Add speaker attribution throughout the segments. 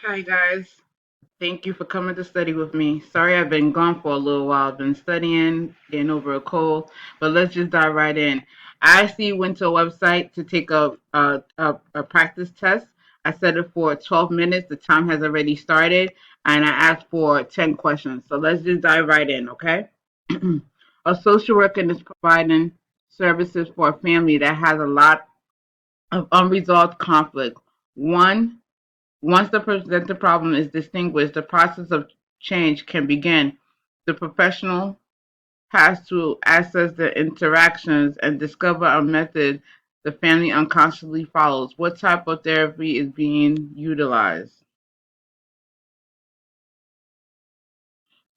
Speaker 1: Hi guys, thank you for coming to study with me. Sorry I've been gone for a little while. I've been studying, getting over a cold, but let's just dive right in. I actually went to a website to take a practice test. I set it for 12 minutes. The time has already started, and I asked for 10 questions. So let's just dive right in, okay? A social worker is providing services for a family that has a lot of unresolved conflict. One, Once the presented problem is distinguished, the process of change can begin. The professional has to assess the interactions and discover a method the family unconsciously follows. What type of therapy is being utilized?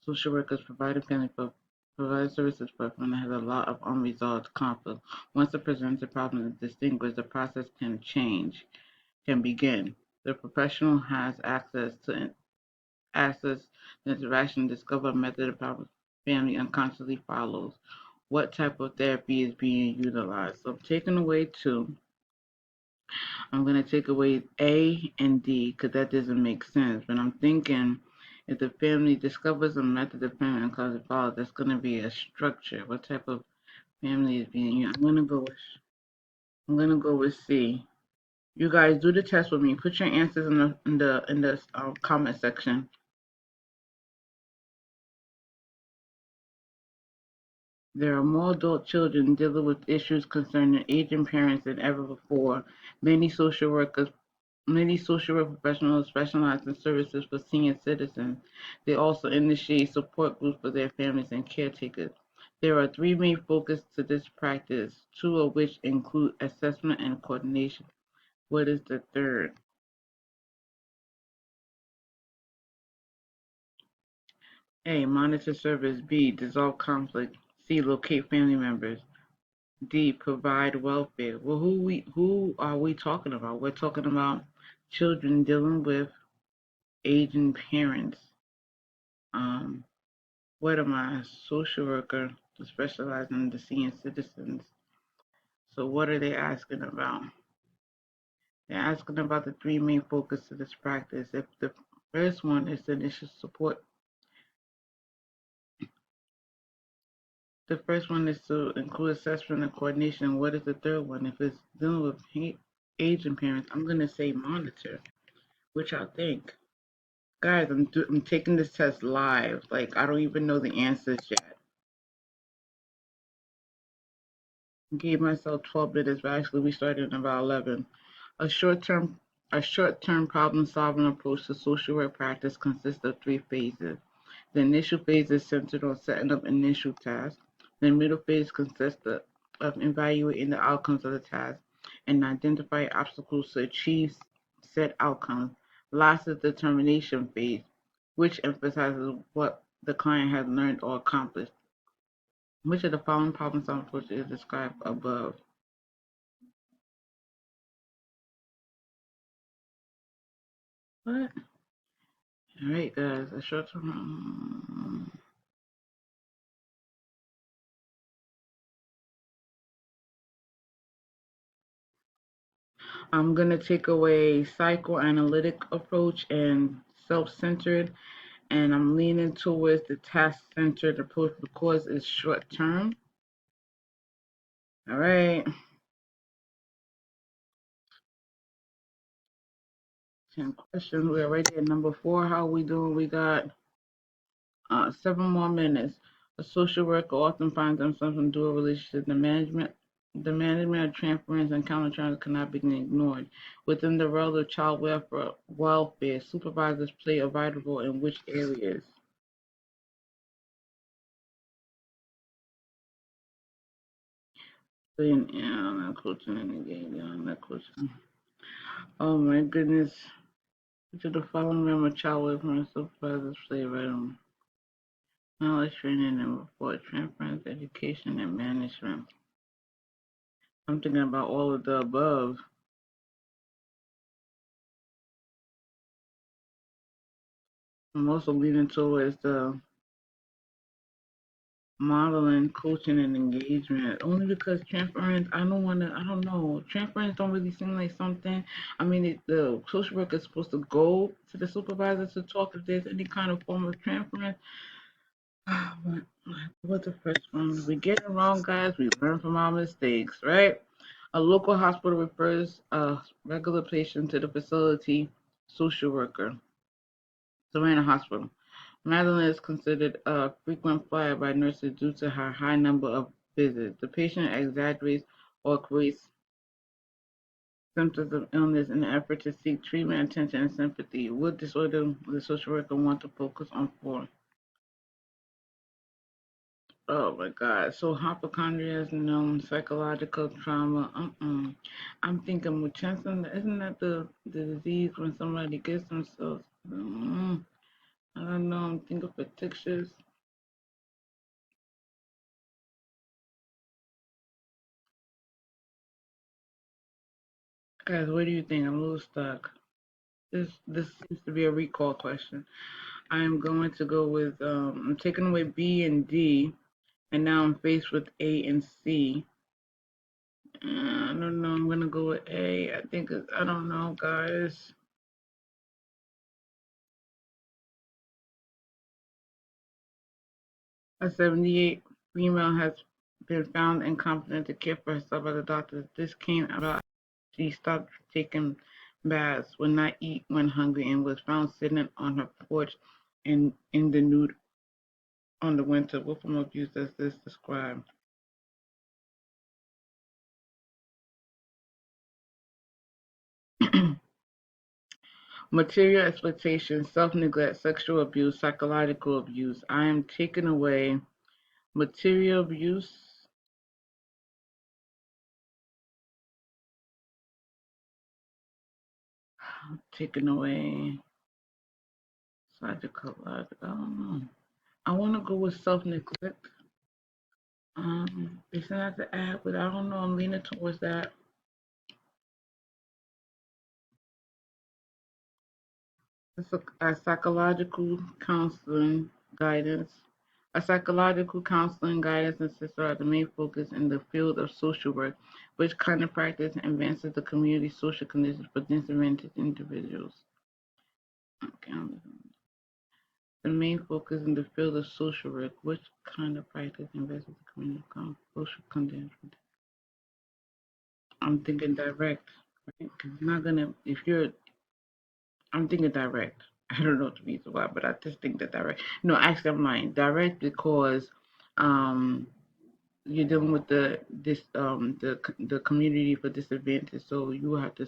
Speaker 1: Social workers provide services for a family that has a lot of unresolved conflict. Once the presented problem is distinguished, the process can begin. The professional has access the interaction, discover a method of how family unconsciously follows. What type of therapy is being utilized? So I'm taking away two. I'm going to take away A and D because that doesn't make sense. But I'm thinking if the family discovers a method of family unconsciously follows, that's going to be a structure. What type of family is being used? I'm going to go with C. You guys do the test with me. Put your answers in the comment section. There are more adult children dealing with issues concerning aging parents than ever before. Many social workers Many social work professionals specialize in services for senior citizens. They also initiate support groups for their families and caretakers. There are three main focuses to this practice, two of which include assessment and coordination. What is the third? A. Monitor service. B. Dissolve conflict. C. Locate family members. D. Provide welfare. Well, who are we talking about? We're talking about children dealing with aging parents. Um, what am I? A social worker to specialize in the senior citizens. So what are they asking about? They're asking about the three main focus of this practice. If the first one is the initial support, the first one is to include assessment and coordination. What is the third one? If it's dealing with aging parents, I'm gonna say monitor. Which I think. Guys, I'm taking this test live. Like I don't even know the answers yet. I gave myself 12 minutes, but actually we started in about 11. A short-term a short-term problem-solving approach to social work practice consists of three phases. The initial phase is centered on setting up initial tasks. The middle phase consists of evaluating the outcomes of the task and identifying obstacles to achieve said outcomes. Last is the termination phase, which emphasizes what the client has learned or accomplished. Which of the following problem-solving approaches is described above? What? All right, guys. A short-term. I'm gonna take away psychoanalytic approach and self-centered, and I'm leaning towards the task-centered approach because it's short-term. All right, 10 questions. We're already at number four. How are we doing? We got 7 more minutes. A social worker often finds themselves in dual relationships. The management of transference and counterterms cannot be ignored. Within the realm of child welfare, supervisors play a vital role in which areas? Yeah, coaching and engaging coaching. Oh my goodness. Which of the following realm of child welfare and supervisors play a vital role? Knowledge, training, and report transference, education, and management. I'm thinking about all of the above. I'm also leaning towards Modeling, coaching, and engagement. Only because transference, I don't know. Transference don't really seem like something. I mean, the social worker is supposed to go to the supervisor to talk if there's any kind of form of transference. What, what's the first one? We get it wrong, guys. We learn from our mistakes, right? A local hospital refers a regular patient to the facility social worker. Savannah Hospital. Madeline is considered a frequent flyer by nurses due to her high number of visits. The patient exaggerates or creates symptoms of illness in an effort to seek treatment, attention, and sympathy. What disorder would the social worker want to focus on for? Oh my God. So hypochondria is known psychological trauma. I'm thinking Murchison, isn't that the disease when somebody gets themselves? I don't know. I'm thinking fictitious. Guys, what do you think? I'm a little stuck. This seems to be a recall question. I am going to go with I'm taking away B and D, and now I'm faced with A and C. I don't know. I'm gonna go with A. I think I don't know, guys. A 78 female has been found incompetent to care for herself by the doctors. This came about she stopped taking baths, would not eat when hungry, and was found sitting on her porch in the nude on the winter. What form of abuse does this describe? Material exploitation, self-neglect, sexual abuse, psychological abuse. I am taking away material abuse, taking away psychological. I don't know. I want to go with self-neglect. They sent out the ad, but I don't know. I'm leaning towards that. A psychological counseling guidance. A psychological counseling guidance and sister are the main focus in the field of social work, which kind of practice advances the community social conditions for disadvantaged individuals. Okay, the main focus in the field of social work, which kind of practice advances the community social conditions. I'm thinking direct, right? 'Cause it's not gonna if you're I'm thinking direct. I don't know the reason why, but I just think that direct. No, actually, I'm lying. Direct because um, you're dealing with the community for disadvantage, so you have to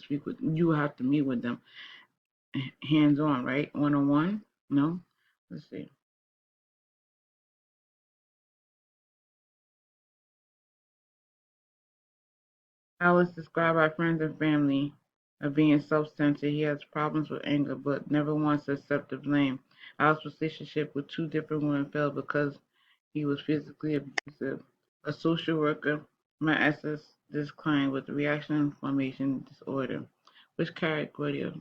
Speaker 1: meet with them hands on, right? One on one. No, let's see. Alice described our friends and family of being self-centered. He has problems with anger, but never wants to accept the blame. Alice's relationship with two different women failed because he was physically abusive. A social worker might assess this client with reaction inflammation disorder, which category of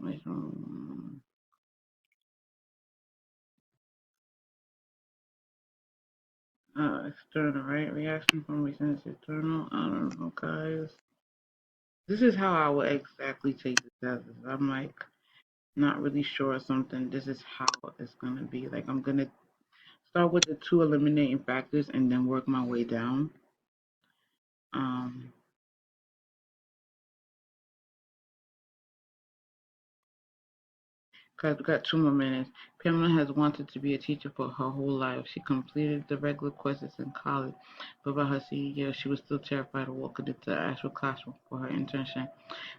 Speaker 1: external, right? Reaction inflammation is external. I don't know, guys. This is how I would exactly take the test. I'm like not really sure of something. This is how it's gonna be. Like I'm gonna start with the two eliminating factors and then work my way down. Um, Guys, we got 2 more minutes. Pamela has wanted to be a teacher for her whole life. She completed the regular courses in college, but by her senior year, she was still terrified of walking into the actual classroom for her internship.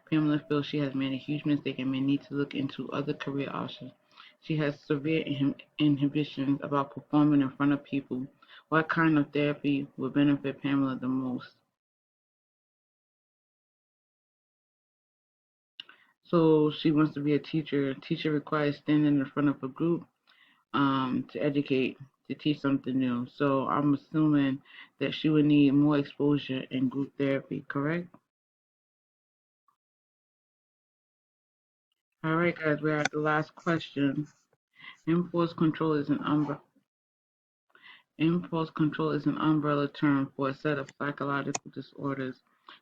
Speaker 1: Pamela feels she has made a huge mistake and may need to look into other career options. She has severe inhibitions about performing in front of people. What kind of therapy would benefit Pamela the most? So she wants to be a teacher. Teacher requires standing in front of a group to educate, to teach something new. So I'm assuming that she would need more exposure in group therapy, correct? All right, guys, we're at the last question. Impulse control is an umbrella. Impulse control is an umbrella term for a set of psychological disorders.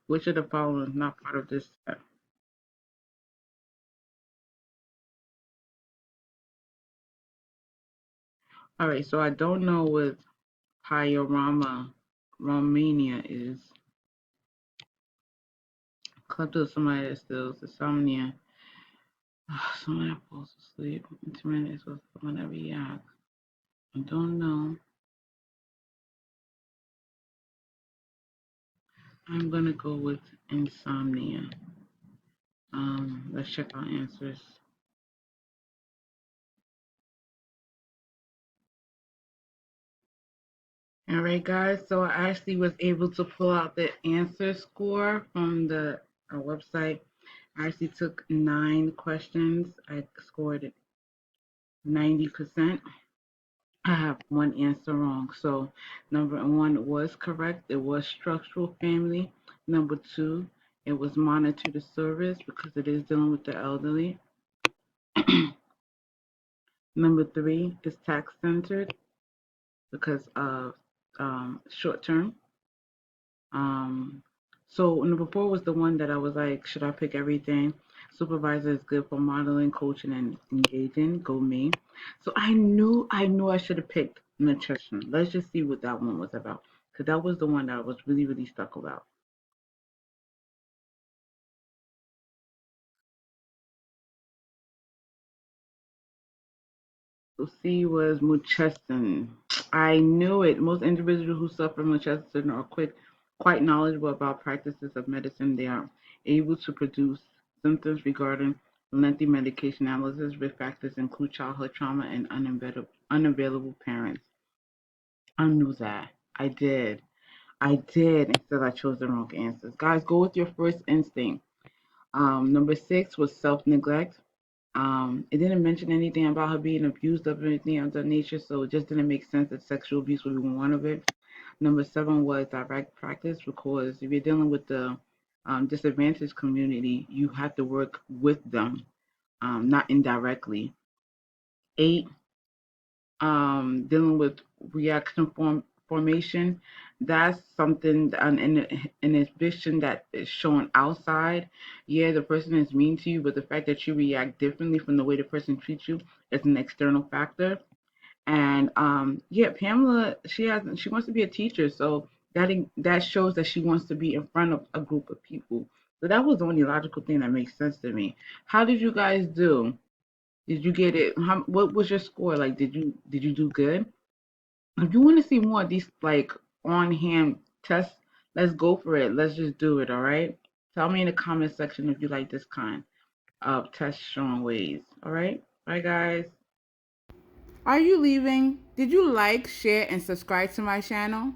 Speaker 1: Which of the following is not part of this set? All right, so I don't know what Pyorama Romania is. Kleptomania steals, insomnia. Someone that falls asleep. Intermittent is with whenever he acts. I don't know. I'm gonna go with insomnia. Let's check our answers. All right, guys. So I actually was able to pull out the answer score from the website. I actually took 9 questions. I scored 90%. I have one answer wrong. So number one was correct. It was structural family. Number two, it was monitor the service because it is dealing with the elderly. Number three is tax centered because of short term. Um, so number four was the one that I was like, should I pick everything? Supervisor is good for modeling, coaching, and engaging. Go me. So I knew I should have picked nutrition. Let's just see what that one was about, because that was the one that I was really, really stuck about. So C was Muchesson. I knew it. Most individuals who suffer Muchesson are quite knowledgeable about practices of medicine. They are able to produce symptoms regarding lengthy medication analysis. Risk factors include childhood trauma and unavailable parents. I knew that. I did. I did. Instead, I chose the wrong answers. Guys, go with your first instinct. Number six was self neglect. It didn't mention anything about her being abused of anything of that nature, so it just didn't make sense that sexual abuse would be one of it. Number seven was direct practice because if you're dealing with the disadvantaged community, you have to work with them, not indirectly. Eight, dealing with formation. That's something, an inhibition that is shown outside. Yeah, the person is mean to you, but the fact that you react differently from the way the person treats you is an external factor. And yeah, Pamela, she wants to be a teacher, so that shows that she wants to be in front of a group of people. So that was the only logical thing that makes sense to me. How did you guys do? Did you get it? What was your score? Like, did you do good? If you want to see more of these like on hand tests, let's go for it. Let's just do it. All right. Tell me in the comment section if you like this kind of test showing ways. All right. Bye, guys. Are you leaving? Did you like, share, and subscribe to my channel?